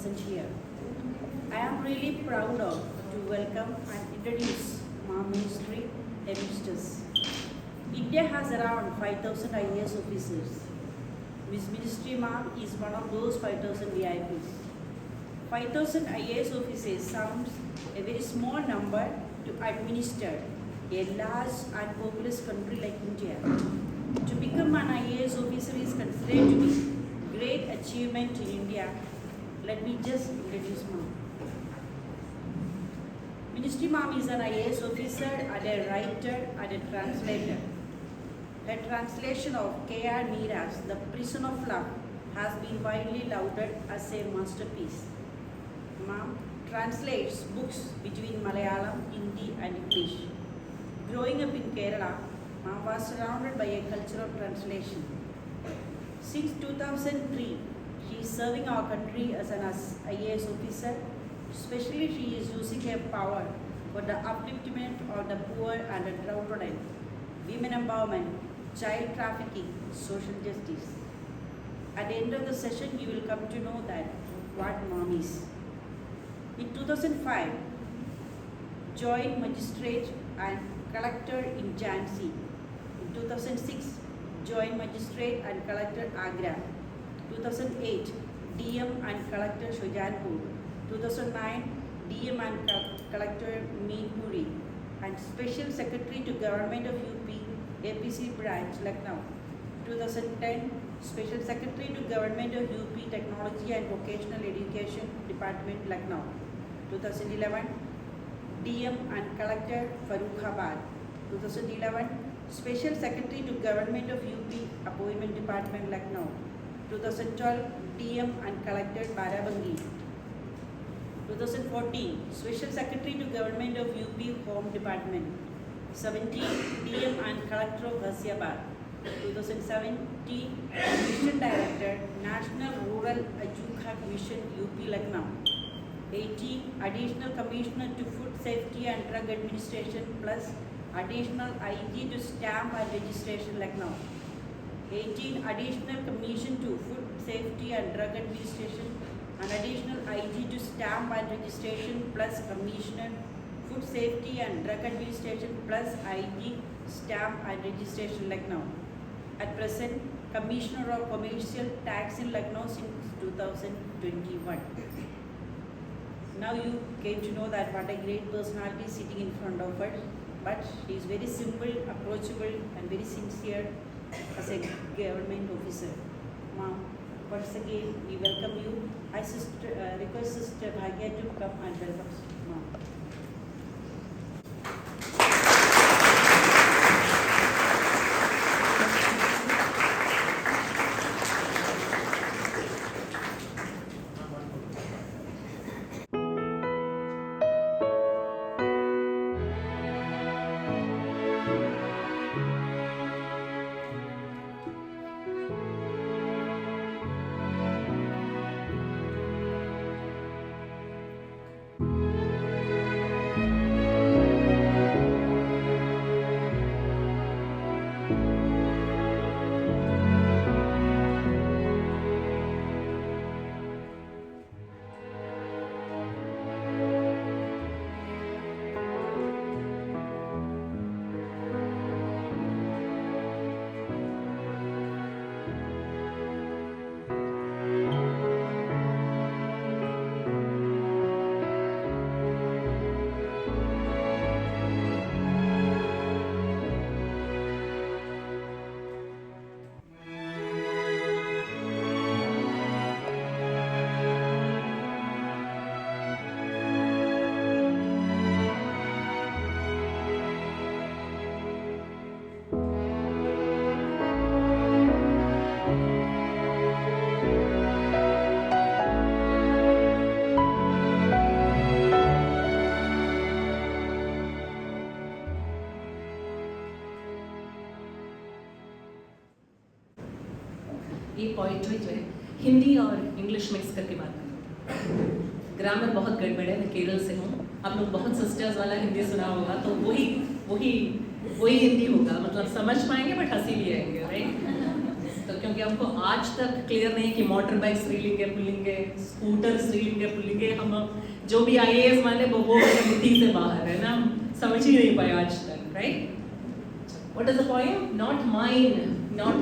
present here. I am really proud to welcome and introduce MAM Ministry Headmisters. India has around 5,000 IAS officers. Miss Ministry MAM is one of those 5,000 VIPs. 5,000 IAS officers sounds a very small number to administer a large and populous country like India. To become an IAS officer is considered to be great achievement in India. Let me just introduce MAM. Ministry MAM is an IAS officer and a writer and a translator. Her translation of K.R. Meera's The Prison of Love has been widely lauded as a masterpiece. MAM translates books between Malayalam, Hindi and English. Growing up in Kerala, MAM was surrounded by a culture of translation. Since 2003, she is serving our country as an IAS officer. Especially she is using her power for the upliftment of the poor and the downtrodden, women empowerment, child trafficking, social justice. At the end of the session, you will come to know that what MAM is. In 2005, joined magistrate and collector in Jhansi. In 2006, joined magistrate and collector Agra. 2008, DM and collector Shujhanpur. 2009, DM and collector Meenpuri. And special secretary to government of UP, APC branch Lucknow. 2010, special secretary to government of UP Technology and Vocational Education Department Lucknow. 2011, DM and collector Farrukhabad. 2011, special secretary to government of UP Appointment Department Lucknow. 2012, DM and collector Barabangi. 2014, special secretary to government of UP Home Department. 17, DM and collector of Ghaziabad. 2017, mission director, National Rural Ajuka Mission UP Lucknow. 18, additional commissioner to Food Safety and Drug Administration plus additional IG to Stamp and Registration Lucknow. 18, additional commission to Food Safety and Drug Administration and additional IG to Stamp and Registration plus commissioner Food Safety and Drug Administration plus IG Stamp and Registration Lucknow. At present, Commissioner of Commercial Tax in Lucknow since 2021. Now you came to know that what a great personality sitting in front of her, but she is very simple, approachable and very sincere as a government officer. Ma'am, once again we welcome you. I request Sister Bhagya to come and welcome Ma'am. ये poetry जो है हिंदी और English mix करके बात करूँ। Grammar बहुत गड़बड़ है, मैं केरल से हूँ। आप लोग बहुत सिस्टर्स वाला हिंदी सुना होगा, तो वही हिंदी होगा, मतलब समझ पाएंगे बट हंसी भी आएंगे, राइट। तो क्योंकि हमको आज तक क्लियर नहीं कि मोटर बाइक स्त्रीलिंग है पुल्लिंग है, स्कूटर स्त्रीलिंग है पुल्लिंग है। हम जो भी IAS वाले वो नीति से बाहर है ना, हम समझ ही नहीं पाए आज तक, right? What is the point? Not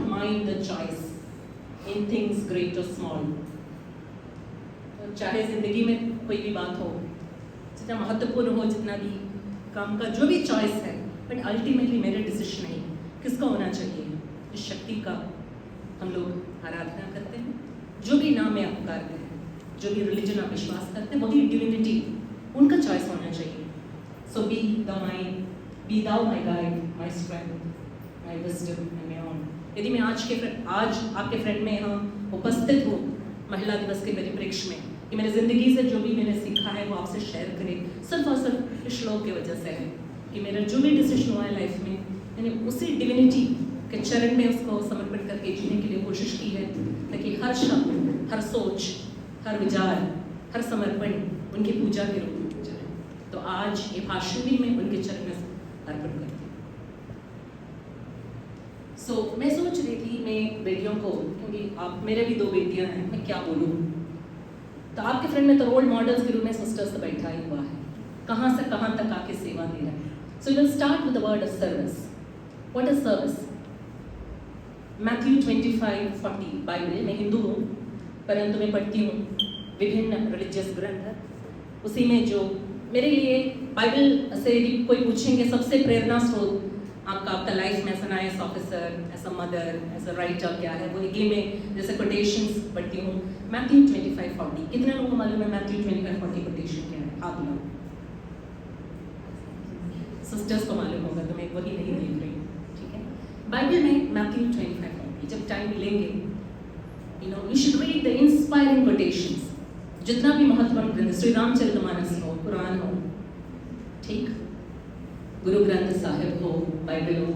mine the choice in things great or small. तो चाहे जिंदगी में कोई भी बात हो, जितना महत्वपूर्ण हो, जितना भी काम का जो भी चॉइस है, बट अल्टीमेटली मेरे डिसीजन है किसका होना चाहिए, जिस शक्ति का हम लोग आराधना करते हैं, जो भी नाम में आप पुकारते हैं, जो भी रिलीजन आप विश्वास करते हैं, वही डिविनिटी उनका चॉइस होना चाहिए। सो B thou my guide, my strength, my wisdom and my own. यदि मैं आज आपके फ्रेंड में यहाँ उपस्थित हूँ महिला दिवस के परिप्रेक्ष्य में, कि मेरी ज़िंदगी से जो भी मैंने सीखा है वो आपसे शेयर करें, सिर्फ और सिर्फ इस श्लोक की वजह से है कि मेरा जो भी डिसीजन हुआ है लाइफ में, मैंने उसी डिविनिटी के चरण में उसको समर्पण करके जीने के लिए कोशिश की है, ताकि हर शब्द, हर सोच, हर विचार, हर समर्पण उनकी पूजा के रूप में जाए। तो आज ये भाषण भी मैं उनके चरण में अर्पण करती हूँ। मैं सोच रही थी मैं बेटियों को, क्योंकि आप मेरे भी 2 बेटियां हैं, मैं क्या बोलूँ, तो आपके फ्रेंड में तो रोल मॉडल्स के रूप में सिस्टर्स तो बैठा ही हुआ है, कहाँ से कहाँ तक आके सेवा दे रहे हैं। So will start with the word of service. What is service? Matthew 25:40 Bible, मैं हिंदू हूँ परंतु मैं पढ़ती हूँ विभिन्न रिलीजियस ग्रंथ, उसी में जो मेरे लिए बाइबल से यदि कोई पूछेंगे सबसे प्रेरणा स्रोत आपका लाइफ में as an IAS officer, as a mother, as a writer क्या है, वो ये में जैसे कोटेशंस पढ़ती हूँ। मैथ्यू 25:40, कितने लोगों को मालूम है मैथ्यू 25:40 कोटेशन क्या है? हाथ मिलाओ। सिस्टर्स को मालूम होगा, तो मैं वही नहीं देख रही हूँ, ठीक है? बाइबल में मैथ्यू 25:40, जब टाइम मिलेंगे you should read the inspiring quotations, जितना भी महत्वपूर्ण ग्रंथ, श्री रामचरितमानस हो, कुरान हो, ठीक, गुरु ग्रंथ साहिब हो, बाइबल हो,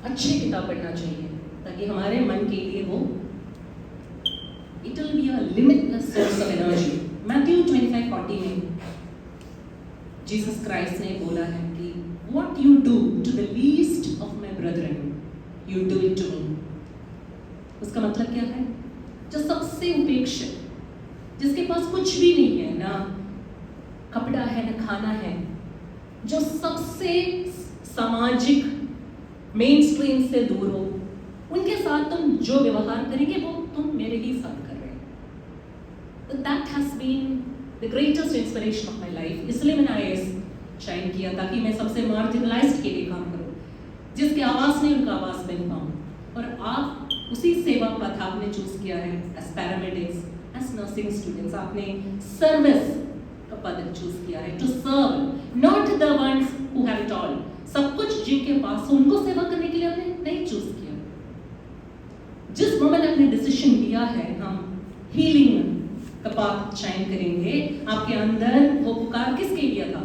अच्छी किताब पढ़ना चाहिए ताकि हमारे मन के लिए वो it will be a limitless source of energy. Matthew 25:40 में जीसस क्राइस्ट ने बोला है कि what you do to the least of my brethren, you do it to me. उसका मतलब क्या है? जो सबसे उपेक्षित, जिसके पास कुछ भी नहीं है, ना कपड़ा है ना खाना है, जो सबसे सामाजिक मेन स्ट्रीम से दूर हो, उनके साथ तुम जो व्यवहार करेंगे वो तुम मेरे ही साथ कर रहे हो। तो that has been the greatest inspiration of my life. इसलिए मैंने IAS शाइन किया ताकि मैं सबसे मार्जिनलाइज्ड के लिए काम करूं, जिसकी आवाज़ नहीं उनका आवाज़ बन पाऊं। और आप उसी सेवा पथ आपने चूज किया है, as paramedics, as nursing students, आपने सर्विस का पद चूज किया है, to serve not the ones who have it all. सब कुछ जिनके पास हो उनको सेवा करने के लिए आपने नहीं चूज किया। जिस मोमेंट आपने डिसीजन लिया है हम हीलिंग का पाथ चयन करेंगे, आपके अंदर वो पुकार किसके लिए था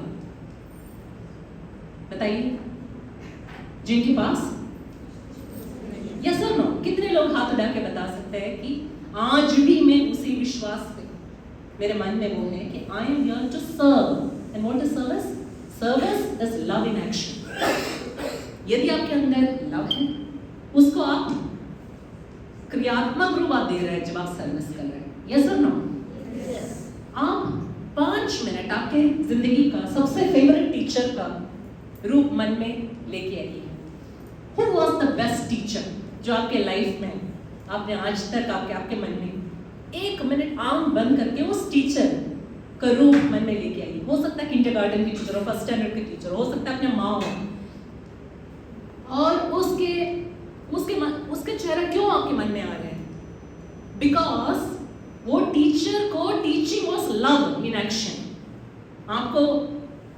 बताइए? जिनके पास यस और नो? कितने लोग हाथ उठा के बता सकते हैं कि आज भी मैं उसी विश्वास पे, मेरे मन में वो है कि I am here to serve. And what is service? Service is love in action. यदि आपके अंदर लव है, उसको आप क्रियात्मक रूप आप दे रहे हैं जब आप सर्विस कर रहे हैं। यस और नो? आप 5 मिनट आपके जिंदगी का सबसे फेवरेट टीचर का रूप मन में लेके आइए। Who was the best teacher जो आपके लाइफ में आपने आज तक आपके मन में 1 मिनट आंख बंद करके उस टीचर का रूप मन में लेके आइए। हो सकता है किंडरगार्टन की टीचर हो, फर्स्ट स्टैंडर्ड की टीचर हो सकता है अपने माँ हो, और उसके चेहरा क्यों आपके मन में आ रहे हैं? बिकॉज वो टीचर को teaching was love in action. आपको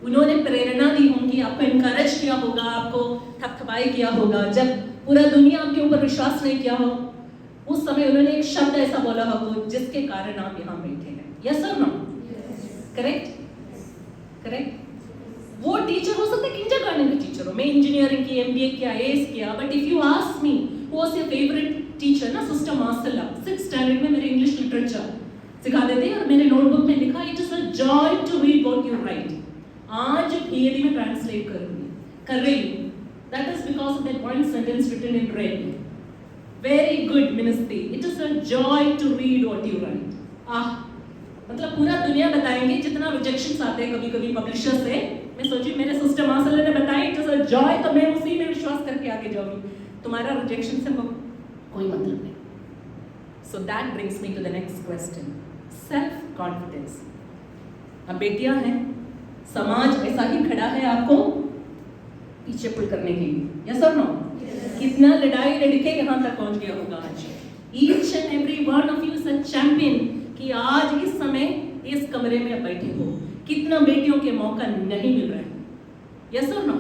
उन्होंने प्रेरणा दी होगी, आपको इनकरेज किया होगा, आपको थपथपाई किया होगा। जब पूरा दुनिया आपके ऊपर विश्वास नहीं किया हो, उस समय उन्होंने एक शब्द ऐसा बोला होगा जिसके कारण आप यहाँ बैठे हैं। यस और नो? करेक्ट? करेक्ट? वो टीचर हो सकता है किंडरगार्टन की टीचर हो, मैं इंजीनियरिंग की, MBA किया, AS किया, but if you ask me who was your favourite teacher ना, सिस्टर मार्सेला 6th स्टैंडर्ड में मेरे इंग्लिश लिटरेचर सिखा देते और मेरे नोटबुक में लिखा, it is a joy to read what you write. आज भी यदि मैं ट्रांसलेट कर रही हूँ, that is because of that one sentence written in red. Very good, Ministry. It is a joy to read what you write. मतलब पूरा दुनिया बताएंगे जितना रिजेक्शंस आते हैं कभी कभी पब्लिशर से। मैं सोची मेरे सिस्टर मासले ने बताई इट इज अ जॉय, तो मैं उसी में विश्वास करके आगे जाऊंगी। तुम्हारा रिजेक्शन से कोई मतलब नहीं। So that brings me to the next question. Self confidence. अब बेटियां हैं, समाज ऐसा ही खड़ा है आपको पीछे पुल करने के लिए, यस और नो? कितना लड़ाई लड़ के यहाँ तक पहुँच गया होगा आज। Each and every one of you is a champion कि आज इस समय इस कमरे में बैठे हो। कितना बेटियों के मौका नहीं मिल रहा है, यस और no?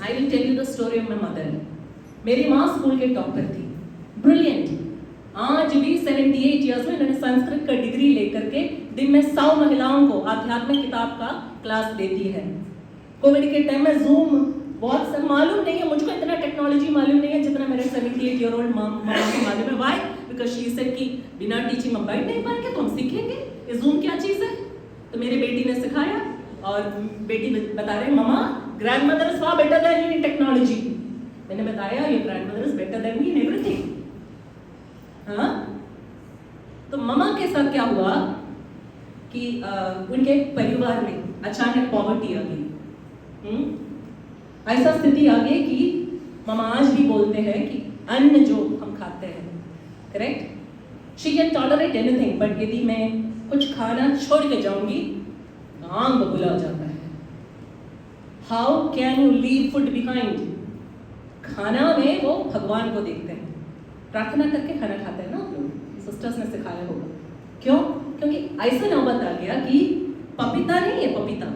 I will tell you the story of my mother. मेरी माँ स्कूल के टॉपर थी, ब्रिलियंट। आज भी 78 इयर्स में इन्होंने संस्कृत का डिग्री लेकर के दिन में 100 महिलाओं को आध्यात्मिक किताब का क्लास देती है। कोविड के टाइम में जूम बहुत सब मालूम नहीं है, मुझको इतना टेक्नोलॉजी मालूम नहीं है जितना मेरे 78 ईयर ओल्ड माँ को मालूम है। व्हाई? बिकॉज शी सेड कि बिना टीचिंग हम बैठ नहीं पाएंगे तो हम सीखेंगे ये जूम क्या चीज़ है। तो मेरी बेटी ने सिखाया और बेटी बता रहे mama grandmother is far better than you in technology. मैंने बताया your grandmother is better than me in everything. हाँ, तो ममा के साथ क्या हुआ कि उनके परिवार में अचानक पॉवर्टी आ गई। ऐसा स्थिति आ गई कि ममा आज भी बोलते हैं कि अन्न जो हम खाते हैं, correct, she can tolerate anything, but यदि मैं कुछ खाना छोड़ के जाऊंगी आंग बुला जाता है। How can you leave food behind? खाना में वो भगवान को देखते हैं, प्रार्थना करके खाना खाते हैं ना आप लोग, सिस्टर्स ने सिखाया होगा। क्यों? क्योंकि ऐसा नौबत आ गया कि पपीता नहीं है, पपीता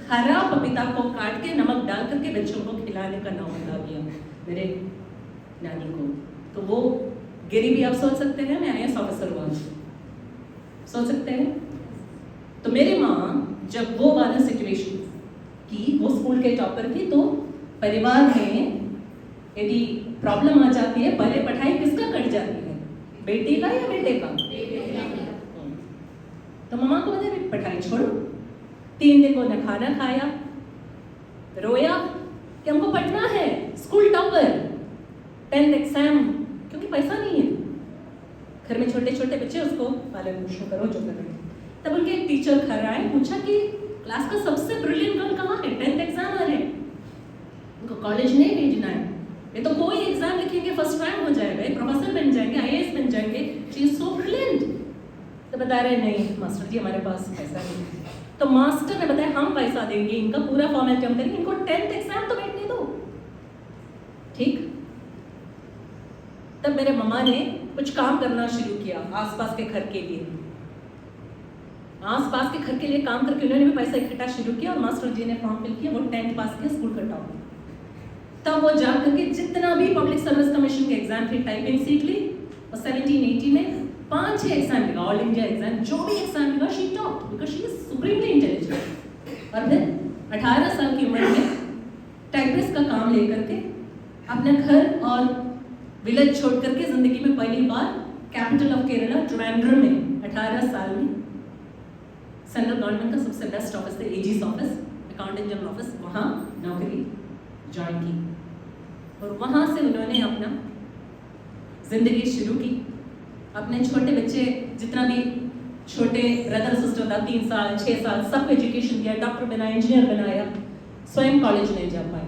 हरा पपीता को काट के नमक डाल करके बच्चों को खिलाने का नौबत आ गया मेरे नानी को। तो वो गिरी भी आप सोच सकते हैं, मैं IAS ऑफिसर हुआ, सोच सकते हैं। तो मेरी माँ जब वो वाला सिचुएशन की, वो स्कूल के टॉपर थी, तो परिवार में यदि प्रॉब्लम आ जाती है, पहले पढ़ाई किसका कट जाती है, बेटी का या बेटे का? तो मम्मा को बोले पढ़ाई छोड़ो। 3 दिन वो न खाना खाया, रोया कि हमको पढ़ना है, स्कूल टॉपर, 10th एग्जाम, क्योंकि पैसा नहीं है। घर में छोटे छोटे बच्चे, उसको पालन पोषण करो जो कर रहे हैं। तब उनके एक टीचर घर आए, पूछा कि क्लास का सबसे ब्रिलियंट गर्ल कहाँ है, 10th एग्जाम आ रहे, उनको कॉलेज नहीं भेजना है, ये तो कोई एग्जाम लिखेंगे फर्स्ट रैंक हो जाएगा, प्रोफेसर बन जाएंगे, IAS बन जाएंगे, शी इज सो ब्रिलियंट। तो बता रहे नहीं मास्टर जी हमारे पास पैसा नहीं। तो मास्टर ने बताया हम पैसा देंगे, इनका पूरा फॉर्मेलिटी हम करेंगे, इनको 10th एग्जाम तो बैठने दो, ठीक। तब मेरे मम्मा ने कुछ काम करना शुरू किया आसपास के घर के लिए, आसपास के घर के लिए काम करके उन्होंने भी पैसा इकट्ठा शुरू किया और मास्टर जी ने फॉर्म फिल किया, वो 10th पास किया, स्कूल का टॉपर। तब वो जा करके जितना भी पब्लिक सर्विस कमीशन के एग्जाम थे, टाइपिंग सीट ली और 1780 में 5-6 एग्जाम लिखा, ऑल इंडिया एग्जाम, जो भी एग्जाम लिखा she top because she is supremely intelligent. और फिर 18 साल की उम्र में टाइपिस्ट का काम लेकर के अपने घर और विलेज छोड़ करके जिंदगी में पहली बार कैपिटल ऑफ केरला ट्रिवेंड्रम में 18 साल में सेंट्रल गवर्नमेंट का सबसे बेस्ट ऑफिस है AG's office, accountant general office, वहाँ नौकरी ज्वाइन की और वहाँ से उन्होंने अपना जिंदगी शुरू की। अपने छोटे बच्चे जितना भी छोटे ब्रदर सिस्टर था, 3 साल 6 साल, सबको एजुकेशन दिया, डॉक्टर बनाया, इंजीनियर बनाया, स्वयं कॉलेज नहीं जा पाई,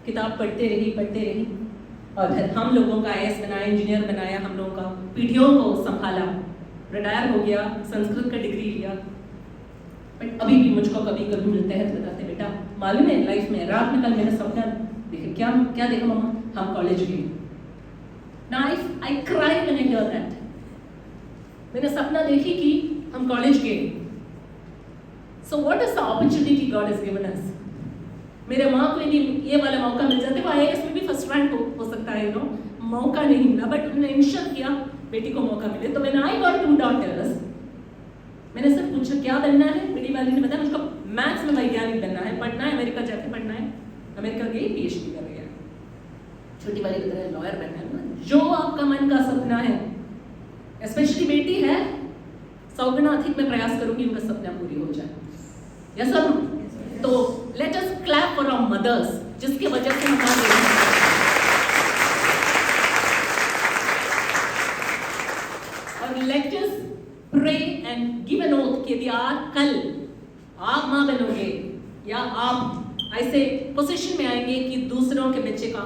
किताब पढ़ते रही और फिर हम लोगों का IAS बनाया, इंजीनियर बनाया, हम लोगों का पीढ़ियों को संभाला, रिटायर हो गया, संस्कृत का डिग्री लिया। बट अभी भी मुझको कभी कभी मिलते हैं तो बताते बेटा मालूम है लाइफ में रात में कल मेरा सपना देखे, क्या देखा मम्मा, हम कॉलेज गए। Now I cry when I hear that. मैंने सपना देखी कि हम कॉलेज गए। So what is the opportunity God has given us. मेरे माँ को यदि ये वाला मौका मिल जाता है, वो IAS में भी फर्स्ट रैंक हो सकता है, मौका नहीं मिला, बट उन्होंने इंश्योर किया बेटी को मौका मिले। तो मैंने आई गॉट 2 daughters, मैंने सिर्फ पूछा क्या बनना है, मेरी वाली ने बताया मुझको मैथ्स में वैज्ञानिक बनना है, पढ़ना है, अमेरिका जाके पढ़ना है, अमेरिका गई PhD कर रही है। छोटी वाली की तरह लॉयर बनना है, जो आपका मन का सपना है, स्पेशली बेटी है, 100 गुना अधिक मैं प्रयास करूंगी उनका सपना पूरी हो जाए। Yes sir. तो let us clap for our mothers, जिसकी वजह से हम आज कल आप माँ बनोगे या आप ऐसे पोजीशन में आएंगे कि दूसरों के बच्चे का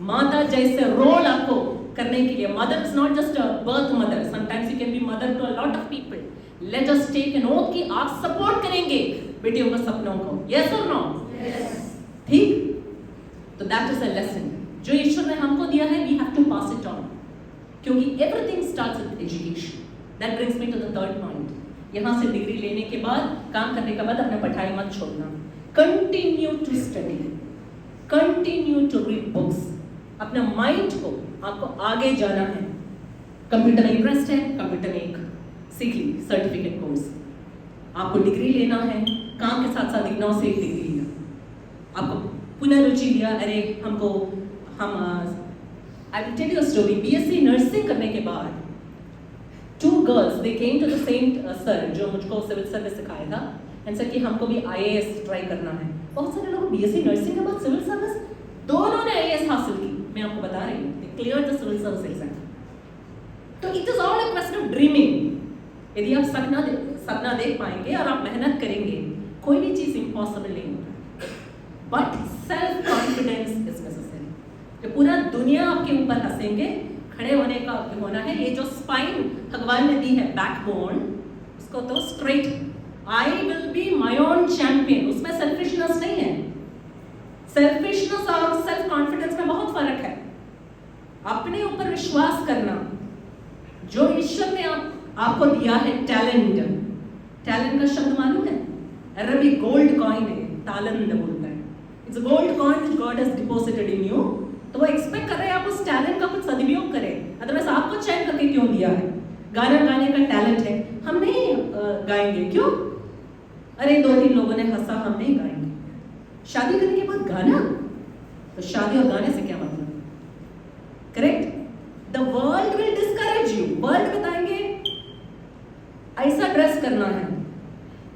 माता जैसे रोल आपको करने के लिए, mother is not just a birth mother, sometimes you can be mother to a lot of people. Let us take an oath कि आप सपोर्ट करेंगे बेटियों के सपनों को, यस और नो? ठीक, तो दैट इज अ लेसन जो ईश्वर ने हमको दिया है, we have to pass it on, क्योंकि everything starts with education. That brings me to the third point. यहाँ से डिग्री लेने के बाद, काम करने के बाद अपना पढ़ाई मत छोड़ना, continue to study, continue to read books. अपना माइंड को आपको आगे जाना है। कंप्यूटर में इंटरेस्ट है, कंप्यूटर में एक सीख ली सर्टिफिकेट कोर्स, आपको डिग्री लेना है, काम के साथ साथ इग्नोर से एक डिग्री लिया, आपको पुनरुचि लिया, अरे हमको हम I will tell you a story. BSc nursing करने के बाद 2 girls they came to the same sir जो मुझको सिविल सर्विस सिखाया था, एंड सर कि हमको भी आईएएस ट्राई करना है। बहुत सारे लोग बीएससी नर्सिंग के बाद सिविल सर्विस, दोनों ने आईएएस हासिल की। मैं आपको बता रही हूँ, clear the civil service exam. तो it is all a question of dreaming. यदि आप सपना देख पाएंगे और आप मेहनत करेंगे, कोई भी चीज इम्पॉसिबल नहीं होता। But self confidence is necessary. कि पूरा दुनिया आपके ऊपर हंसेंगे, खड़े होने का होना है। ये जो स्पाइन भगवान ने दी है, बैकबोन, उसको तो straight, I will be my own champion, उसमें सेल्फिशनेस नहीं है। सेल्फिशनेस और सेल्फ कॉन्फिडेंस में बहुत फर्क है। अपने ऊपर विश्वास करना, जो ईश्वर ने आपको दिया है टैलेंट। टैलेंट का शब्द मालूम है? अरबी गोल्ड कॉइन है, तालंद बोलता है। It's a gold coin which God has deposited in you. तो वो एक्सपेक्ट कर रहे हैं आप उस टैलेंट का कुछ सदुपयोग करें, अदरवाइज आपको चेक करके क्यों दिया है? गाना गाने का टैलेंट है, हम नहीं गाएंगे, क्यों? अरे 2-3 लोगों ने हंसा, हम नहीं गाएंगे। शादी करने के बाद गाना, तो शादी और गाने से क्या मतलब? Correct? The world will discourage you. World बताएंगे ऐसा ड्रेस करना है,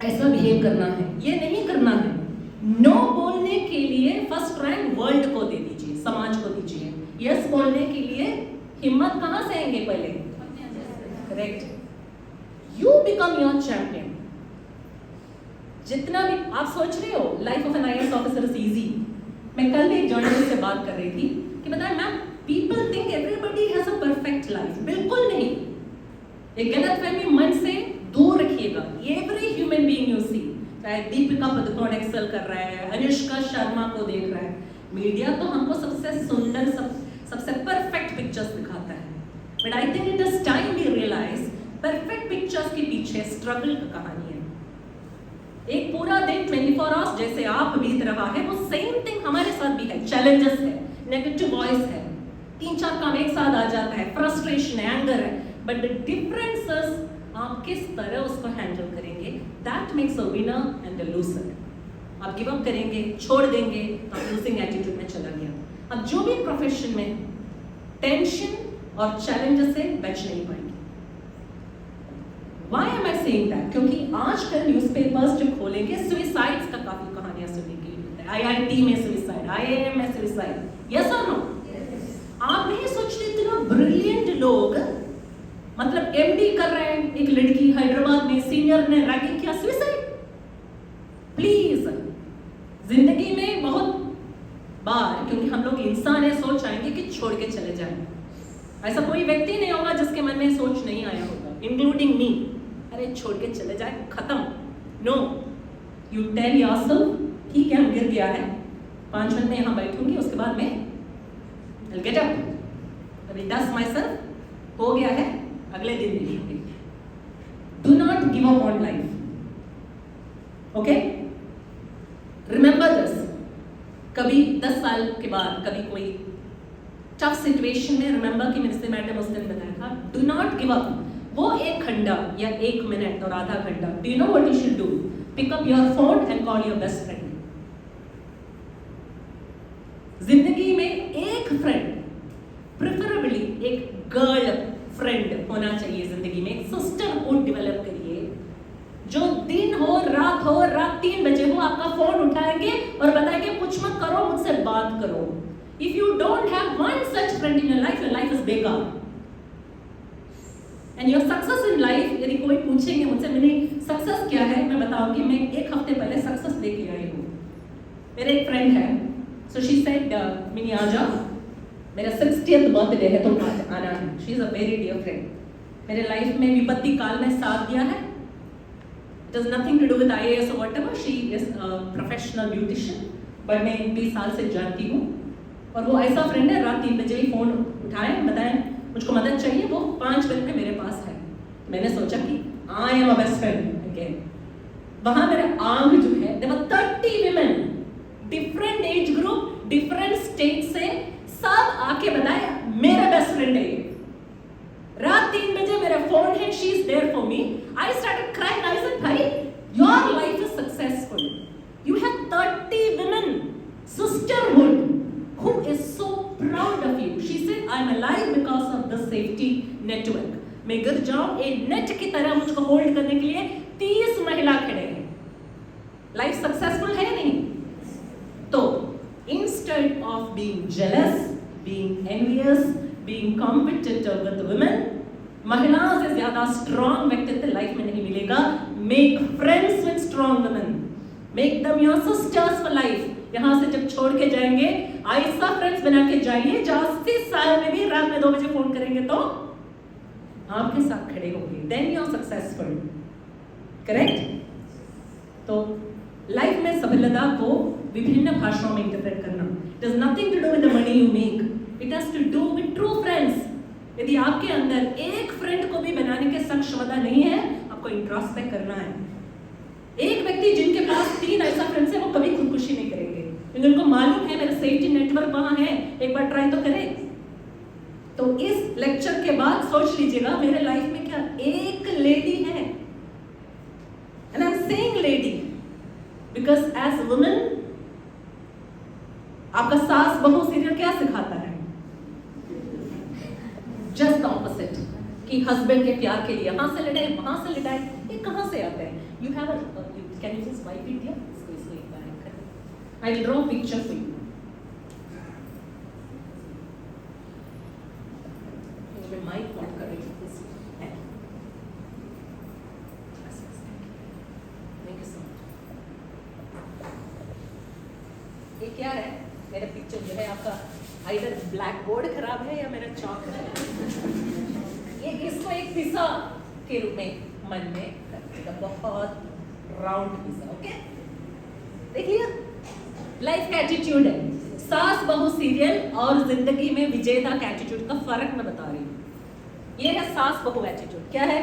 ऐसा बिहेव करना है, ये नहीं करना है। नो बोलने के लिए फर्स्ट रैंक वर्ल्ड को दे दीजिए, समाज को दीजिए। यस बोलने के लिए हिम्मत कहां से आएंगे? पहले correct, you become your champion. जितना भी आप सोच रहे हो life of an IAS officer is easy. मैं कल भी एक जर्नलिस्ट से बात कर रही थी कि बताएं ma'am, people think everybody has a perfect life. बिल्कुल नहीं, एक गलतफहमी मन से दूर रखिएगा। Every human being you see, चाहे दीपिका पादुकोण एक्सेल कर रहा है, अनुष्का शर्मा को देख रहा है, मीडिया तो हमको सबसे सुंदर, सबसे परफेक्ट पिक्चर्स दिखाता है। But I think it is time we realise perfect pictures के पीछे स्ट्रगल की कहानी है। एक पूरा दिन 24 आवर्स जैसे आप बीत रहा है, वो सेम थिंग हमारे साथ भी है। चैलेंजेस है, नेगेटिव वॉइस है, 3-4 काम एक साथ आ जाता है, फ्रस्ट्रेशन है, एंगर है, बट द डिफरेंसेस आप किस तरह उसको हैंडल करेंगे, that makes a winner and a loser. आप गिव अप करेंगे, छोड़ देंगे, तो आप लूजिंग एटीट्यूड में चला गया। अब जो भी प्रोफेशन में टेंशन और चैलेंजेस से बच नहीं पाएंगे। Why am I saying that? क्योंकि आजकल न्यूज़पेपर्स जो खोलेंगे, सुइसाइड्स का काफी कहानियां सुनने के लिए मिलता है। IIT में सुइसाइड, IIM में सुइसाइड, यस और नो? आप नहीं सोचते इतना ब्रिलियंट लोग, मतलब MD कर रहे हैं, एक लड़की हैदराबाद में सीनियर ने रैगिंग किया, सुइसाइड। प्लीज, जिंदगी में बहुत बार, क्योंकि हम लोग इंसान है, सोच आएंगे कि छोड़ के चले जाएं। ऐसा कोई व्यक्ति नहीं होगा जिसके मन में सोच नहीं आया होगा, इंक्लूडिंग मी, अरे छोड़ के चले जाए, खत्म। नो, यू टेल योरसेल्फ, ठीक है हम गिर गया है, 5 मिनट में यहाँ बैठूंगी, उसके बाद मैं I'll get up, I will dust myself, हो गया है, अगले दिन देखूंगी। Do not give up on life, okay? Remember this, कभी 10 साल के बाद कभी कोई टफ सिचुएशन में, रिमेंबर कि मिनिस्टर मैडम उस दिन बताया था, डू नॉट गिव अप। वो 1 घंटा या 1 मिनट और आधा घंटा, do you know what you should do? Pick up your phone and call your best friend. जिंदगी में एक फ्रेंड, प्रेफरेबली एक गर्ल फ्रेंड होना चाहिए जिंदगी में। एक सिस्टरहुड डेवलप करिए, जो दिन हो रात 3 बजे हो आपका फोन उठाएंगे और बताएंगे कुछ मत करो, मुझसे बात करो। If you don't have one such friend in your life is बेकार। And your success in life, यदि कोई पूछेंगे मुझसे मेरी सक्सेस क्या है, मैं बताऊंगी मैं एक हफ्ते पहले सक्सेस लेके आई हूँ। मेरे एक फ्रेंड है, सो शी सेड मिनी आजा, मेरा 60th बर्थडे है तो आना है। She is a very dear friend, मेरे लाइफ में विपत्ति काल में साथ दिया है। It is nothing to do with IAS और whatever, she is a professional beautician, but मैं 20 साल से जानती हूँ। और वो ऐसा फ्रेंड है, रात 3 बजे ही फोन उठाए, बताएं मुझको मदद चाहिए, वो 5 बजे मेरे पास है। मैंने सोचा कि I am a best friend again. वहां मेरे आंग जो है, there were 30 women, different age group, different state से, सब आके बताए मेरा बेस्ट फ्रेंड है ये। रात 3 बजे मेरा फोन है, she is there for me. I started crying, I said भाई your life is successful, you have 30 women sisterhood who is so proud of you. She said I'm alive because of the safety network. मैं गिर जाऊं, एक net की तरह मुझको hold करने के लिए 30 महिला खड़े हैं। लाइफ सक्सेसफुल है नहीं? तो instead of being jealous, being envious, being competitive with women, महिलाओं से ज्यादा स्ट्रॉन्ग व्यक्तित्व लाइफ में नहीं मिलेगा। Make friends with strong women. Make them your sisters for life. यहाँ से जब छोड़ के जाएंगे, ऐसा फ्रेंड्स बना के जाइए जो 80 साल में भी रात में 2 बजे फोन करेंगे तो आपके साथ खड़े होंगे। Then you are successful. Correct? तो लाइफ में सफलता को विभिन्न भाषाओं में इंटरप्रेट करना। It has nothing to do with the money you make. It has to do with true friends. यदि आपके अंदर एक फ्रेंड को भी बनाने के सक्षमता नहीं है, आपको इंट्रोस्पेक्ट करना है। एक व्यक्ति जिनके पास 3 ऐसा फ्रेंड्स है, वो कभी खुदकुशी नहीं करेंगे, क्योंकि उनको मालूम है मेरा सेफ्टी नेटवर्क वहां है, एक बार ट्राई तो करें। तो इस लेक्चर के बाद सोच लीजिएगा, मेरे लाइफ में क्या एक लेडी है, and I am saying lady because as women आपका सास बहू सीरियल क्या सिखाता है? जस्ट ऑपोजिट, कि हस्बैंड के प्यार के लिए यहां से लड़ाए वहां से लड़ाए, ये कहां से आता है? You have a, can you just wipe it here? इसको एक बार कर, I will draw a picture for you. मुझे माइक ऑन कर रही हूँ, थैंक यू सो मच। ये क्या है? मेरा पिक्चर जो है आपका आइदर ब्लैक बोर्ड खराब है या मेरा चॉक है। ये इसको एक पिज्जा के रूप में मन में करते, बहुत राउंड पिज्जा। ओके, देखिए लाइफ का एटीट्यूड है। सास बहू सीरियल और जिंदगी में विजेता का एटीट्यूड का फर्क मैं बता रही हूँ। ये है सास बहू एटीट्यूड। क्या है?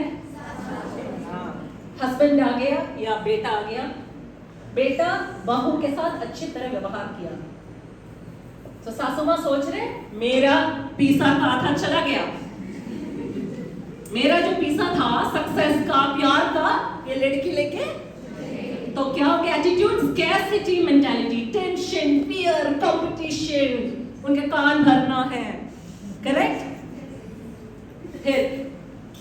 हस्बैंड आ गया या बेटा आ गया, बेटा बहू के साथ अच्छी तरह व्यवहार किया, तो सासू माँ सोच रहे मेरा पीसा का आधा चला गया, मेरा जो पीसा था सक्सेस का, प्यार का, ये लड़की लेके। तो क्या हो गया attitude? Scarcity mentality, tension, fear, competition, उनके कान भरना है। करेक्ट? फिर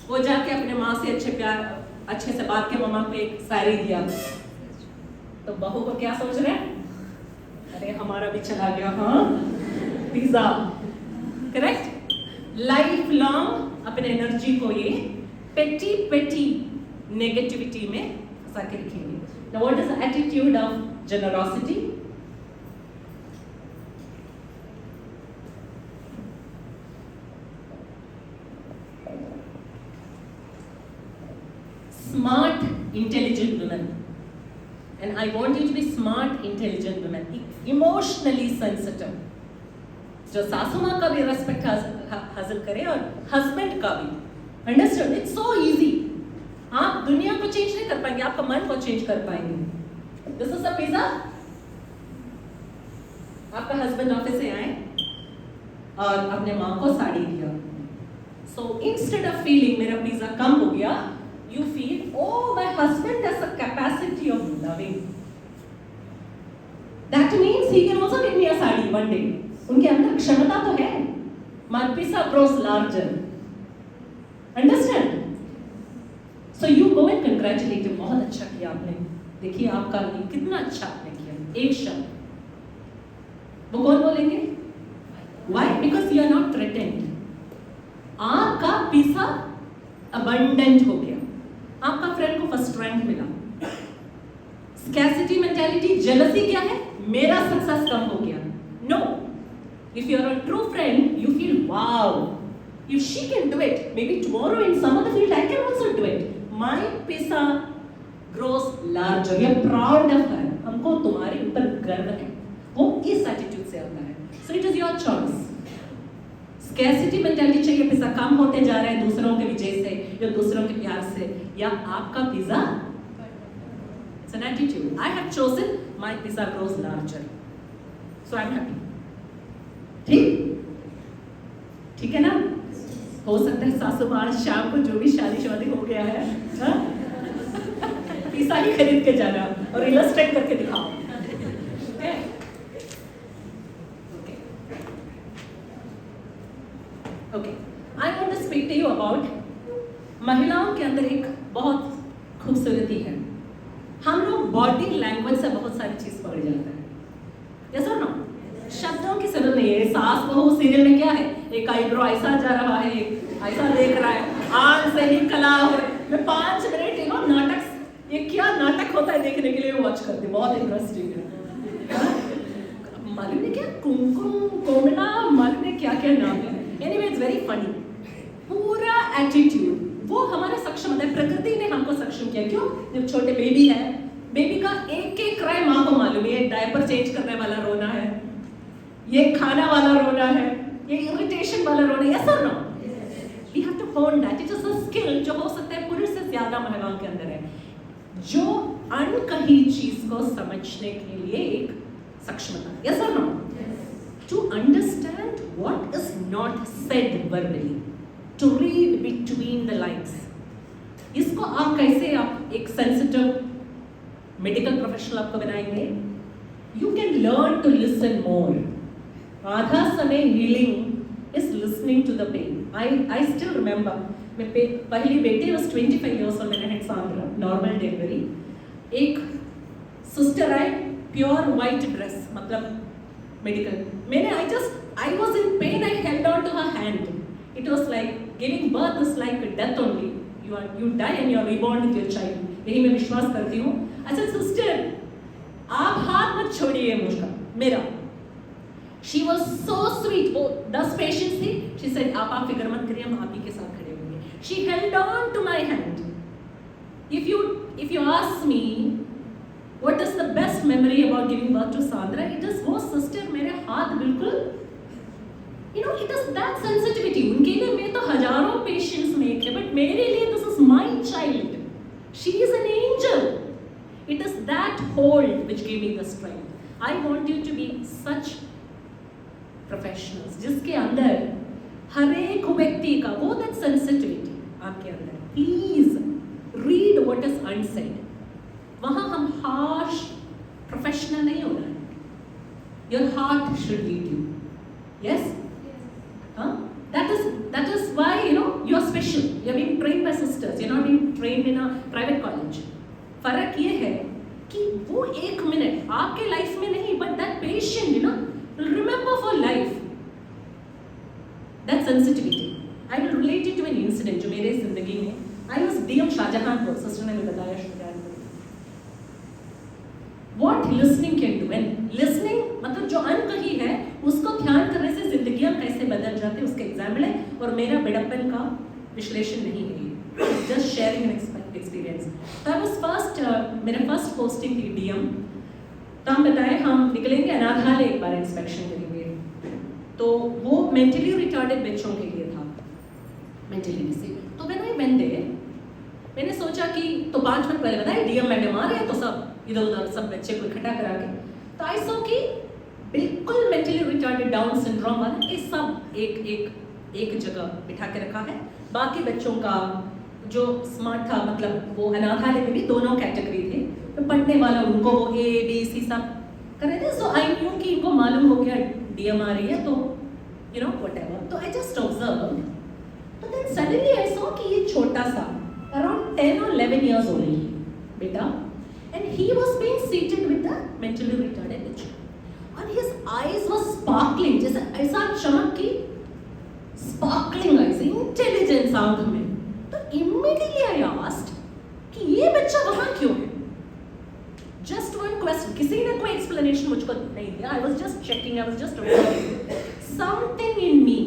वो जाके अपने माँ से अच्छे से बात के मम्मा को एक साड़ी दिया, तो बहू को क्या सोच रहे? अरे हमारा भी चला गया, हाँ पिज्जा। करेक्ट? लाइफ लॉन्ग अपने एनर्जी को ये पेटी नेगेटिविटी में फंसा के रखेंगे। Now what is the attitude of generosity? Smart, intelligent women. And I want you to be smart, intelligent women. Emotionally sensitive. जो सासू माँ का भी रेस्पेक्ट हासिल करें और हस्बैंड का भी। अंडरस्टैंड? It's so easy. आप दुनिया को चेंज नहीं कर पाएंगे, आपका मन को चेंज कर पाएंगे। This is a pizza. आपका हस्बैंड ऑफिस से आए और अपने माँ को साड़ी दिया, सो इंस्टेड ऑफ फीलिंग मेरा पिज्जा कम हो गया, you feel, oh, my husband has a capacity of loving. That means he can also give me a sari one day. उनके अंदर क्षमता तो है. My pizza grows larger. Understand? So you go and congratulate him. बहुत अच्छा किया आपने. देखिए आपका कितना अच्छा आपने किया. एक शब्द. वो कौन बोलेंगे? Why? Because you are not threatened. आपका पिज्जा अबंडेंट हो गया, आपका फ्रेंड को फर्स्ट रैंक मिला। स्कैसिटी मेंटालिटी, जेलसी क्या है, मेरा सक्सेस कम हो गया। No, if you are a true friend you feel wow, if she can do it, maybe tomorrow in some other field I can also do it. My pisa grows larger. We are proud of her. हमको तुम्हारे ऊपर गर्व है, वो इस attitude से आता है। So it is your choice. Scarcity mentality चाहिए, पिज़्ज़ा कम होते जा रहा है दूसरों के विजय से या दूसरों के प्यार से, या आपका pizza, it's an attitude. I have chosen my pizza grows larger, so I'm happy. ठीक है ना? हो सकता है सासू माँ शाम को जो भी शादी हो गया है, पिज़्ज़ा ही खरीद के जाना और इलस्ट्रेट करके दिखाओ। Okay, I want to speak to you about महिलाओं के अंदर एक बहुत खूबसूरती है। हम लोग बॉडी लैंग्वेज से बहुत सारी चीज पकड़ जाते हैं, यस और नो? शब्दों की जरूरत नहीं है। सास बहू सीरियल में क्या है, एक आईब्रो ऐसा जा रहा है, एक ऐसा देख रहा है, आंख से ही कला हो रही है। मैं 5 मिनट नाटक, ये क्या नाटक होता है देखने के लिए वॉच करती हूँ, बहुत इंटरेस्टिंग है। मालूम है क्या, कुमकुम कोमला, मालूम है क्या क्या नाम है। Anyway it's very funny. पूरा एटीट्यूड वो हमारा सक्षम है, प्रकृति ने हमको सक्षम किया। क्यों? जब छोटे बेबी है, बेबी का एक एक क्राई माँ को मालूम है। डायपर चेंज करने वाला रोना है, ये खाना वाला रोना है, ये इरिटेशन वाला रोना है, यस और नो? वी हैव टू होन that. It is a skill जो हो सकता है पुरुष से ज्यादा महिलाओं के अंदर है, जो अनकही चीज को समझने के लिए एक सक्षमता, यस और no? To understand what is not said verbally, to read between the lines. इसको आप कैसे, आप एक सेंसिटिव मेडिकल प्रोफेशनल आपको बनाएंगे? You can learn to listen more. आधा समय healing is listening to the pain. I still remember, मैं पहली बेटी वाज 25 इयर्स और मैंने had सांद्रा, नॉर्मल डिलीवरी। एक सिस्टर आई, प्योर वाइट ड्रेस, मतलब मेडिकल, मैंने I was in pain, I held on to her hand. It was like giving birth is like death only, you die and you are reborn with your child. यही मैं विश्वास करती हूँ। अच्छा sister, आप हाथ मत छोड़िए मुझका, मेरा। She was so sweet. वो 10 पेशेंट्स थी। She said, आप फिक्र मत करिए, हम आप ही के साथ खड़े होंगे। She held on to my hand. If you ask me what is the best memory about giving birth to Sandra, it is वो sister मेरे हाथ बिल्कुल, you know, it is that sensitivity. उनके लिए मैं तो हजारों पेशेंट्स में थे, बट मेरे लिए this is my child. She is an angel. It is that hold which gave me the strength. I want you to be such professionals जिसके अंदर हर एक व्यक्ति का वो दैट सेंसिटिविटी आपके अंदर। Please read what is unsaid. वहां हम हार्श प्रोफेशनल नहीं होना है। Your heart should lead you, yes? That is why you know you are special. You are being trained by sisters, you are not being trained in a private college. फर्क ये है कि वो 1 minute आपके life में नहीं, but that patient you know will remember for life that sensitivity. I will relate it to an incident जो मेरे जिंदगी में। I was DM Shahjahanpur, sister ने मुझे बताया Shahjahanpur. What listening can do, and listening मतलब जो अनकही है उसको ध्यान करने से जिंदगियां कैसे बदल जाती है, उसके एग्जाम्पल है। और मेरा बड़प्पन का विश्लेषण नहीं है ये, just sharing an experience. तो I was first, मेरा फर्स्ट पोस्टिंग थी DM। तो हम बताए हम निकलेंगे अनाथालय एक बार इंस्पेक्शन करेंगे, तो वो मेंटली रिटार्डेड बच्चों के लिए था, मेंटली से। तो मैंने सोचा कि तो 5 मिनट पहले बताया DM मैडम आ रहे हैं, तो सब इधर उधर सब बच्चे को इकट्ठा करा के, तो आई सो कि बिल्कुल मेंटली रिटार्डेड डाउन सिंड्रोम वाला ये सब एक जगह बिठा के रखा है। बाकी बच्चों का जो स्मार्ट था, मतलब वो अनाथालय में भी दोनों कैटेगरी थे, तो पढ़ने वाला उनको वो ABC सब कर रहे थे। सो आई न्यू कि इनको मालूम हो गया DM आ रही है, तो यू नो व्हाटएवर। तो आई जस्ट ऑब्जर्व, तो देन सडनली आई सॉ कि ये छोटा सा अराउंड 10 or 11 years ओल्ड बेटा, and he was being seated with the mentally retarded बच्चा, और हिज आईज वाज स्पार्कलिंग, जैसे ऐसा चमक की स्पार्कलिंग आईज, इंटेलिजेंस आंख में। तो immediately I asked कि ये बच्चा वहां क्यों है? Just one question. किसी ने कोई explanation मुझको नहीं दिया. I was just checking. I was just observing. Something in me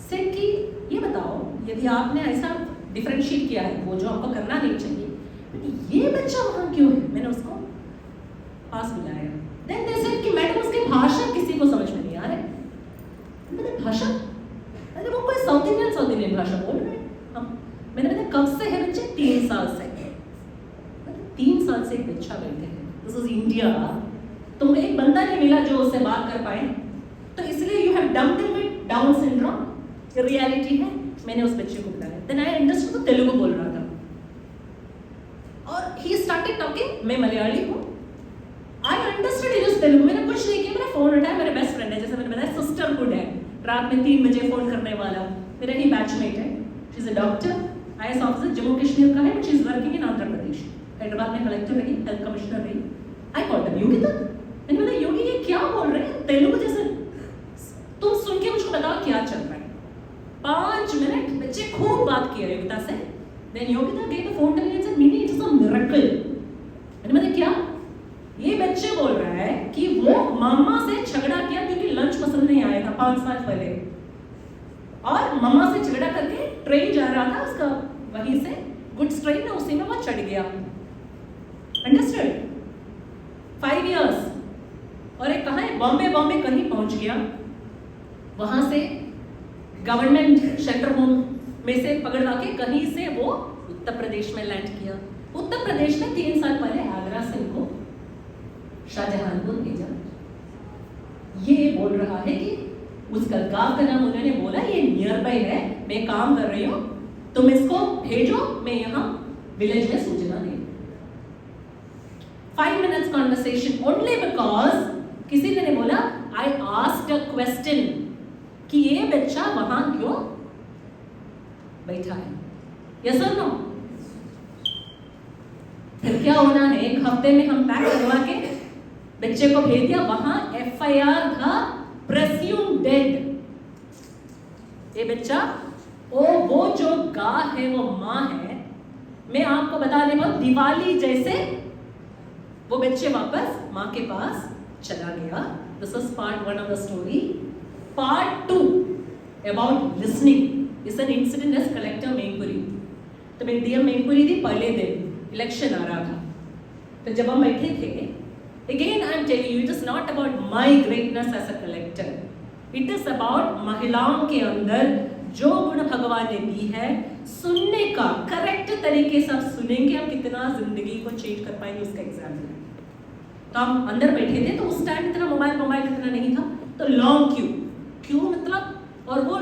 said कि ये बताओ, यदि आपने ऐसा डिफरेंशिएट किया है, वो जो आपको करना नहीं चाहिए, ये बच्चा वहां क्यों है? मैंने उसको पास बुलाया. Then they said कि मैडम उसकी भाषा किसी को समझ में नहीं आ रही. मैंने भाषा, अरे वो कोई साउथ इंडियन भाषा बोल रहे हैं हम. मैंने बताया कब से है बच्चे? 3 साल से. 3 साल से एक बच्चा बैठे हैं. This is India. तो एक बंदा नहीं मिला जो उससे बात कर पाए, तो इसलिए you have dumped him with down syndrome. Reality है. मैंने उस बच्चे को बुलाया. देन आई अंडरस्टूड वो तेलुगु बोल रहा था और ही स्टार्टेड टॉकिंग. मैं मलयाली हूँ. I understood is Telugu. मैंने कुछ नहीं किया. मैंने फोन उठाया. मेरे बेस्ट फ्रेंड है, जैसे मैंने बताया सिस्टरहुड है. रात में 3 बजे फोन करने वाला मेरा ही बैचमेट है. She is a doctor, IAS officer, Jammu Kashmir का है, but she is working in Andhra Pradesh. Hyderabad में कलेक्टर रही, हेल्थ कमिश्नर रही. I called him Yogita. मैंने बोला योगी ये क्या बोल रहे हैं तेलुगु जैसे? तुम सुन के मुझको बताओ क्या चल रहा है. 5 मिनट बच्चे खूब बात किया योगिता से. Then Yogita gave the phone to me and said, "Mini, it is a miracle." मैंने बोला क्या? ये बच्चे बोल रहा है कि वो मामा से झगड़ा किया क्योंकि लंच पसंद नहीं आया था 5 साल पहले, और मामा से झगड़ा करके ट्रेन जा रहा था उसका, वहीं से गुड्स ट्रेन में, उसी में वो चढ़ गया. अंडरस्टूड? 5 इयर्स. और एक कहाँ है? बॉम्बे कहीं पहुंच गया. वहां से गवर्नमेंट शेल्टर होम में से पकड़वा के कहीं से वो उत्तर प्रदेश में लैंड किया. उत्तर प्रदेश में 3 साल पहले आगरा से उनको शाहजहानपुर भेजा. ये बोल रहा है कि उसका गांव का नाम उन्होंने बोला ये नियर बाय है, मैं काम कर रही हूँ, तुम इसको भेजो, मैं यहाँ विलेज में सूचना दे. 5 minutes conversation only because किसी ने बोला I asked a question कि ये बच्चा वहां क्यों बैठा है. यस और नो? फिर क्या होना है? 1 हफ्ते में हम पैक करवा के बच्चे को भेज दिया. वहां FIR था प्रेस्यूम डेड. ये बच्चा वो जो गां है वो मां है. मैं आपको बता देता हूं, दिवाली जैसे वो बच्चे वापस मां के पास चला गया. This is part 1 of the story. Part 2 about listening is an incident as collector Mainpuri. तो मैं DM मैनपुरी थी. पहले दिन इलेक्शन आ रहा था. तो जब हम बैठे थे, again I am telling you, it is not about my greatness as a collector. It is about महिलाओं के अंदर जो गुण भगवान ने दी है, सुनने का करेक्ट तरीके से आप सुनेंगे, आप कितना जिंदगी को चेंज कर पाएंगे, उसका एग्जाम्पल है. तो हम अंदर बैठे थे, तो उस टाइम इतना मोबाइल इतना नहीं था. तो लॉन्ग क्यू मतलब, और वो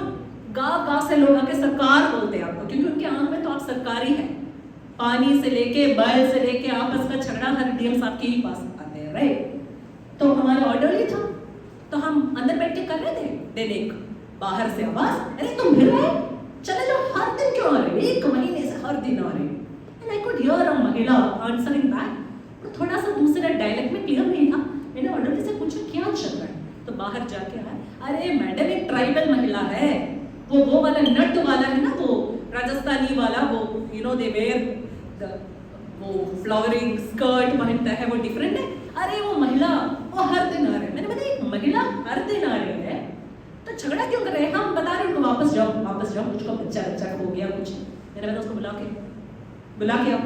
गाँव से लोग आके सरकार बोलते हैं आपको, क्योंकि उनके आंख में तो आप सरकारी है. पानी से लेके बैल से लेके आपस का झगड़ा हर DM साहब के ही पास आते हैं, राइट? तो हमारा ऑर्डर ही था. तो हम अंदर बैठ के कर रहे थे. देन एक बाहर से आवाज, अरे तुम फिर रहे, चले जाओ, हर दिन क्यों आ रहे? 1 महीने से हर दिन आ रहे. एंड आई कुड हियर अ महिला आंसरिंग बैक. थोड़ा सा दूसरा डायलेक्ट में क्लियर नहीं था. मैंने ऑर्डर से पूछा क्या चल रहा है. तो बाहर जाके आया, अरे मैडम एक ट्राइबल महिला है, वो वाला नट वाला है ना, वो राजस्थानी वाला, वो यू नो दे वेयर वो फ्लावरिंग स्कर्ट पहनता है, वो डिफरेंट है. अरे वो महिला वो हर दिन आ रहे हैं. मैंने बताया एक महिला हर दिन आ रही है तो झगड़ा क्यों कर रहे हैं? हम बता रहे हैं उनको वापस जाओ, मुझको बच्चा हो गया कुछ. मैंने बताया उसको बुला के आओ.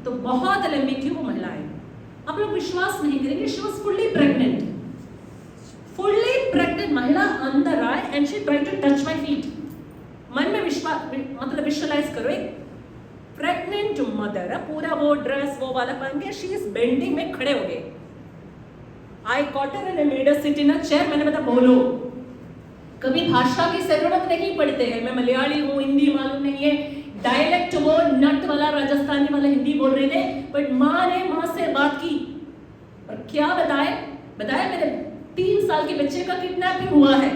तो बहुत लंबी थी वो महिला है. आप लोग विश्वास नहीं करेंगे, शी वाज फुल्ली प्रेग्नेंट महिला अंदर आए and she tried to touch my feet. मन में विश्वास मतलब विजुअलाइज करो, एक प्रेग्नेंट मदर, पूरा वो ड्रेस वो वाला पहन के, शी इज बेंडिंग में खड़े हो गए. आई caught her and made her sit in a chair. मैंने बताया बोलो. कभी भाषा की जरूरत नहीं पड़ते हैं. मैं मलयाली हूँ, हिंदी मालूम नहीं है, डायलेक्ट वो नट वाला राजस्थानी वाला हिंदी बोल रहे थे, बट माँ ने माँ से बात की. और क्या बताया मेरे 3 साल के बच्चे का किडनैपिंग हुआ है.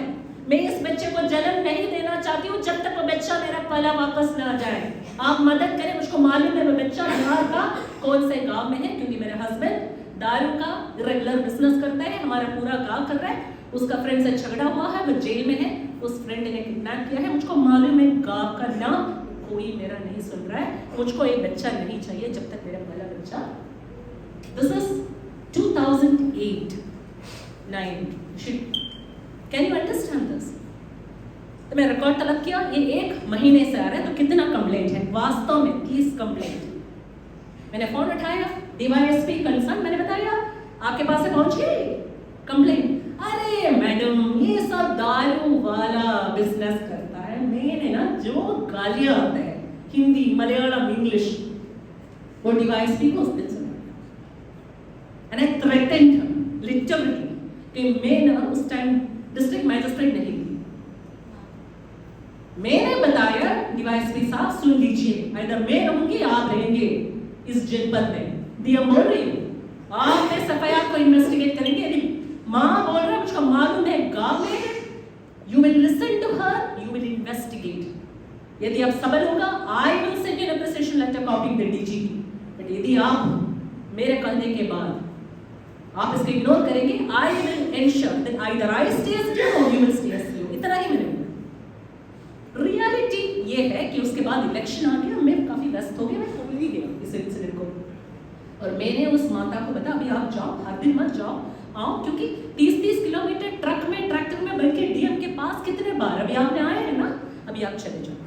मैं इस बच्चे को जन्म नहीं देना चाहती हूँ जब तक वो बच्चा मेरा पला वापस ना आ जाए. आप मदद करें. मुझको मालूम है वो बच्चा बिहार का कौन से गांव में है, क्योंकि मेरे हस्बैंड दारू का रेगुलर बिजनेस करता है. हमारा पूरा गांव कर रहा है. उसका फ्रेंड से झगड़ा हुआ है, वो जेल में है, उस फ्रेंड ने किडनैप किया है. मुझको मालूम है गांव का नाम कोई मेरा नहीं सुन रहा है, मुझको एक बच्चा नहीं चाहिए जब तक मेरा पहला बच्चा। This is 2008-9। Can you understand this? तो मैं रिकॉर्ड तलब किया, ये 1 महीने से आ रहा है, तो कितना कंप्लेंट है वास्तव में, 30 कंप्लेंट। मैंने फोन उठाया, DYSP कंसर्न, मैंने बताया आपके पास से पहुंच गई कंप्लेंट। अरे मैडम ये सब दारू वाला बिजनेस करता है, मैंने ना जो गालियां आते हैं हिंदी मलयालम इंग्लिश वो DYSP को उस दिन सुना। And I threatened him literally कि मैं ना उस टाइम डिस्ट्रिक्ट मैजिस्ट्रेट नहीं थी। मैंने बताया DYSP साहब सुन लीजिए, इधर मैं रहूंगी आप रहेंगे इस जनपद में, दिया बोल रही हूँ, आप इस FIR को इन्वेस्टिगेट करेंगे। यदि माँ बोल रहा है मुझको मालूम है गांव में, you will listen to her, you will investigate. यदि आप सबल होगा, I will send an appreciation letter copying the DGP। But यदि आप मेरे कहने के बाद आप इसको इग्नोर करेंगे, I will ensure that either I stay as DO और you will stay as CO। इतना ही मैंने रियलिटी ये है कि उसके बाद इलेक्शन आ गया, मैं काफी व्यस्त हो गया, मैं भूल ही गया इस इंसिडेंट को। और मैंने उस माता को बताया अभी आप जाओ, हर दिन मत जाओ, आओ, क्योंकि 30-30 किलोमीटर ट्रक में ट्रैक्टर में बैठ के DM के पास कितने बार, अभी आपने आए हैं ना, अभी आप चले जाओ।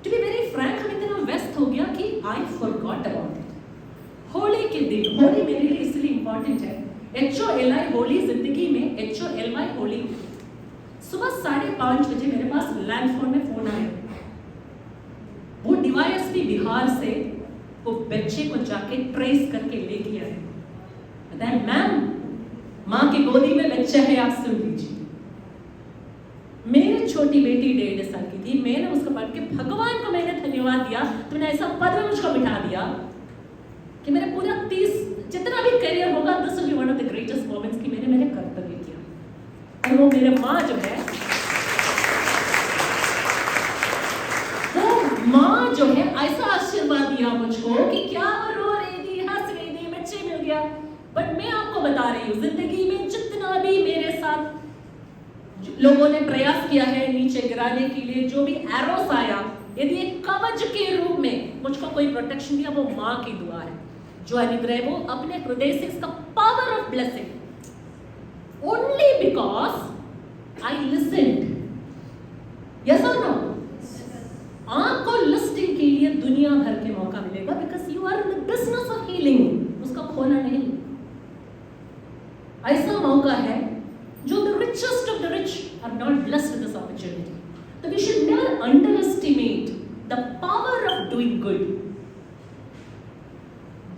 टू बी वेरी फ्रैंक, हम इतना व्यस्त हो गया कि I forgot about it. Holi के दिन, होली मेरे लिए इसलिए इंपॉर्टेंट है, HOLI होली जिंदगी में, HOLY होली। सुबह 5:30 बजे मेरे पास लैंडफोन में फोन आया, वो DYSP बिहार से वो बच्चे को जाके ट्रेस करके लेके आए। बताया मैम माँ की गोदी में बच्चा है, आप सुन लीजिए। मेरी छोटी बेटी 1.5 साल की थी, मैंने उसको पढ़ के भगवान को मैंने धन्यवाद दिया, तुमने ऐसा पद में मुझको बिठा दिया कि मेरे पूरा 30 जितना भी करियर होगा, this will be one of the greatest moments कि मैंने मेरे कर्तव्य किया। और वो मेरे माँ जो है, वो माँ जो है ऐसा आशीर्वाद दिया मुझको कि क्या रो रही थी, हंस रही थी, बच्चे मिल गया। बट मैं आपको बता रही हूँ, जिंदगी में जितना भी मेरे साथ लोगों ने प्रयास किया है नीचे गिराने के लिए, जो भी एरोस आया, यदि एक कवच के रूप में मुझको कोई प्रोटेक्शन दिया, वो माँ की दुआ है जो अनुग्रह, वो अपने हृदय से इसका power of blessing only because I listened. Yes और नो? आपको लिस्टिंग के लिए दुनिया भर के मौका मिलेगा, because you are in the business of healing, उसका खोना नहीं। ऐसा मौका है जो the richest of the rich are not blessed with this opportunity. तो we should never underestimate the power of doing good.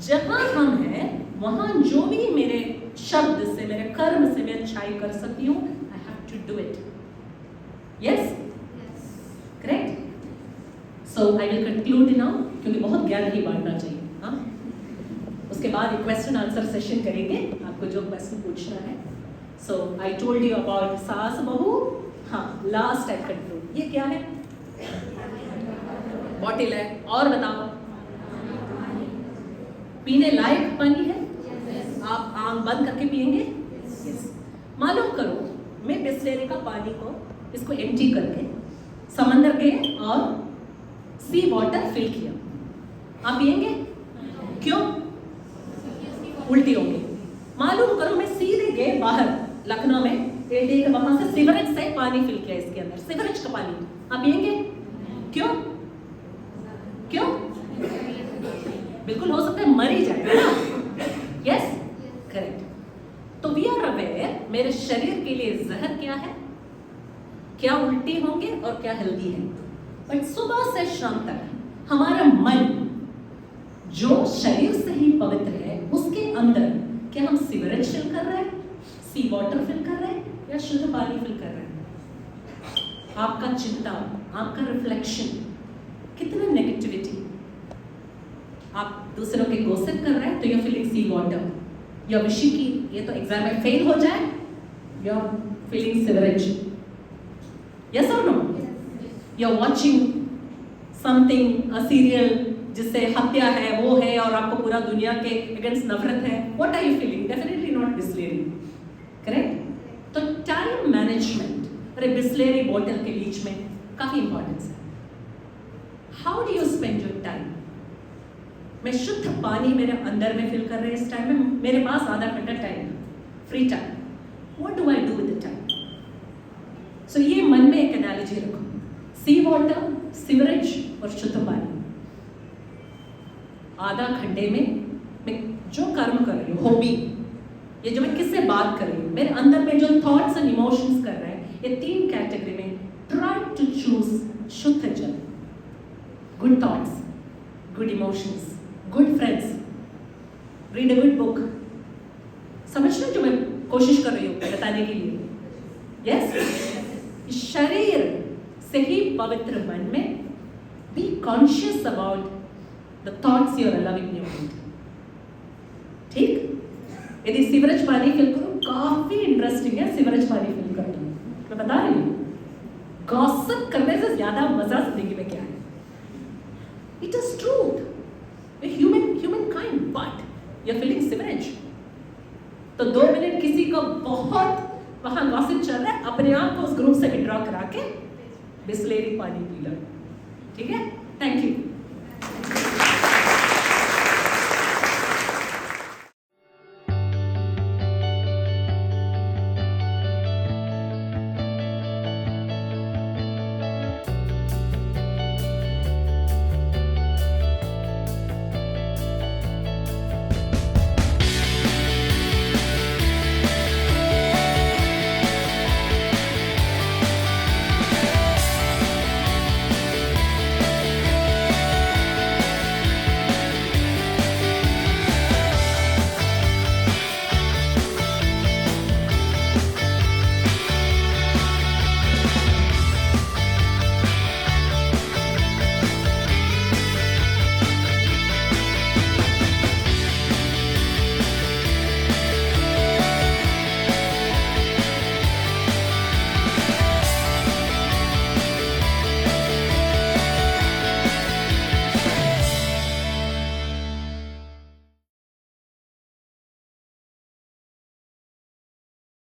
जहां हम हैं वहां जो भी मेरे शब्द से, मेरे कर्म से मैं अच्छाई कर सकती हूँ, I have to do it. Yes, correct. So I will conclude now, क्योंकि बहुत ज्ञान ही बांटना चाहिए। हाँ, उसके बाद एक क्वेश्चन आंसर सेशन करेंगे, आपको जो क्वेश्चन पूछना है। सो आई टोल्ड यू अबाउट सास बहू। हाँ, लास्ट आई कंक्लूड। ये क्या है? बॉटल है, और बताओ पीने लायक पानी है? आप आंख बंद करके पिएंगे? यस। मालूम करो, मैं बिस्लेरी का पानी को इसको एम्प्टी करके समंदर गए और सी वाटर फिल किया, आप पिएंगे? क्यों? उल्टी होंगी। मालूम करो, मैं सीधे गए बाहर लखनऊ में, वहां से सीवरेज से पानी फिल किया इसके अंदर, सीवरेज का पानी, आप पिएंगे? क्यों? क्यों? बिल्कुल हो सकता है मर ही जाएगा ना। Yes, correct. तो वी आर अवेयर मेरे शरीर के लिए जहर क्या है, क्या उल्टी होंगे और क्या हेल्दी है। बट सुबह से शाम तक हमारा मन जो शरीर से ही पवित्र है, उसके अंदर क्या हम सीवरेज फिल कर रहे हैं, सी वाटर फिल कर रहे हैं, या शुद्ध पानी फिल कर रहे हैं? आपका चिंता, आपका रिफ्लेक्शन, कितना नेगेटिविटी, आप दूसरों के गोसिप कर रहे हैं तो यू फीलिंग सी वाटर, या विशिंग की ये तो एग्जाम में फेल हो जाए, you are feeling sewerage. Yes और no? You are watching something, a serial जिससे हत्या है, वो है, और आपको पूरा दुनिया के अगेंस्ट नफरत है, what are you feeling? Definitely not Bisleri, correct? तो टाइम मैनेजमेंट और बिस्लेरी बॉटल के बीच में काफी इंपॉर्टेंस है। How do you spend your time? मैं शुद्ध पानी मेरे अंदर में फिल कर रहे हैं इस टाइम में, मेरे पास आधा घंटा time free time, what do I do with the time? So ये मन में एक एनालॉजी रखो, सी वाटर, सीवरेज और शुद्ध पानी। आधा घंटे में मैं जो कर्म कर रही हूँ, हॉबी, ये जो मैं किससे बात कर रही हूँ, मेरे अंदर में जो थॉट्स एंड इमोशंस कर रहे हैं, ये 3 कैटेगरी में ट्राई टू चूज शुद्ध जल, good thoughts, good emotions, good friends, read a good book. समझ रहे हो जो मैं कोशिश कर रही हूँ बताने के लिए? यस, शरीर से ही पवित्र मन में be conscious about the thoughts you are allowing in your mind. ठीक? यदि सीवरेज पानी फिल करो, काफी इंटरेस्टिंग है सीवरेज पानी फिल करना, मैं बता रही हूँ। गॉसिप करने से ज्यादा मजा जिंदगी में क्या है? It is truth, human kind, but you are feeling sewerage. तो 2 मिनट किसी को बहुत वहां गॉसिप चल रहा है, अपने आप को उस ग्रुप से विड्रॉ करा के बिस्लेरी पानी पी लो। ठीक है? Thank you.